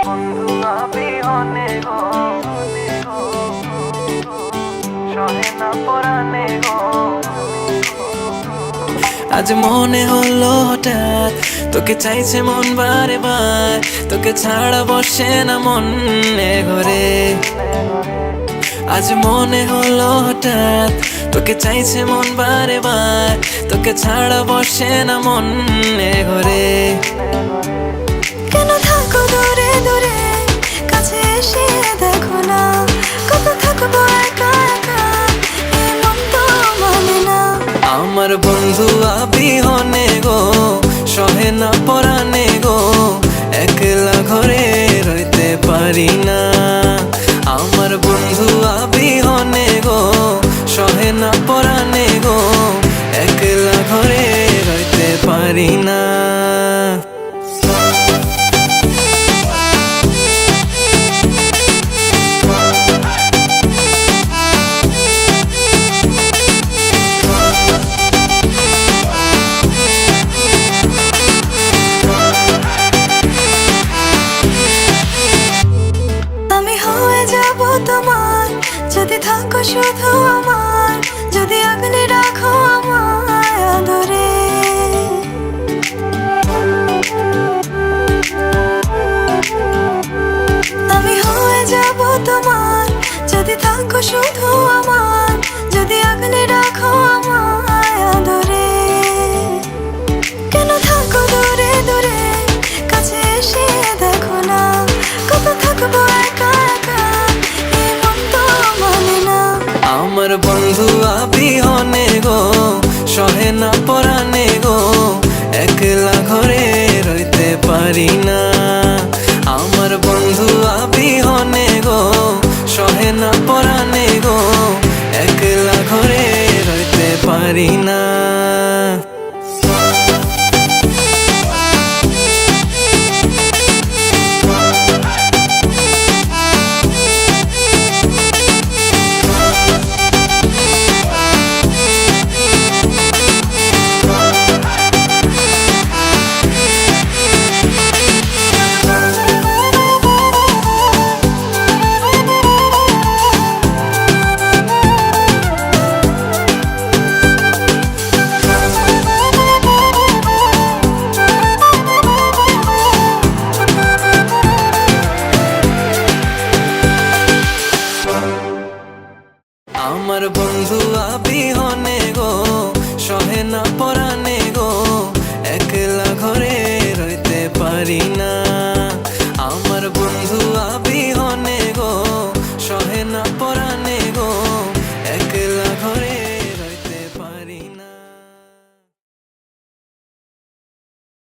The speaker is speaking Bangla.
বন্ধু বিহনে গো সহে না পরানে গো। আজ মনে হলো হঠাৎ তোকে চাইছে মন বারে বার, তোকে ছাড়া বসে না মন ঘরে। আজ মনে হলো হঠাৎ তোকে চাইছে মন বারে বার, তোকে ছাড়া বসে না মন ঘরে। কেন থাকো দূরে দূরে, কাছে এসে দেখো না, কত থাকবো একা একা, এ মন তো মানে না। আমার বন্ধু বিহনে গো সহে না পরানে গো, একলা ঘরে রইতে পারি না। আমার বন্ধু বিহনে গো সহে না পরানে গো, একলা ঘরে রইতে পারি না। আমি হয়ে যাব তোমার, যদি থাকো শুধু আমার, যদি আগলে রাখো আমায় আদরে। আমি হয়ে যাব তোমার, যদি থাকো শুধু আমার, যদি আগলে রাখো আমায় আদরে। কেন থাকো দূরে দূরে, কাছে এসে দেখো না, কত থাকবো একা একা, এ মন তো মানে না। আমার বন্ধু বিহনে গো সহে না পরানে গো, একলা ঘরে রইতে পারি না। আমার বন্ধু বিহনে গো সহে না পরানে গো, একলা ঘরে রইতে পারি না। আমার বন্ধু বিহনে গো সহে না পরানে গো, একলা ঘরে রইতে পারি না।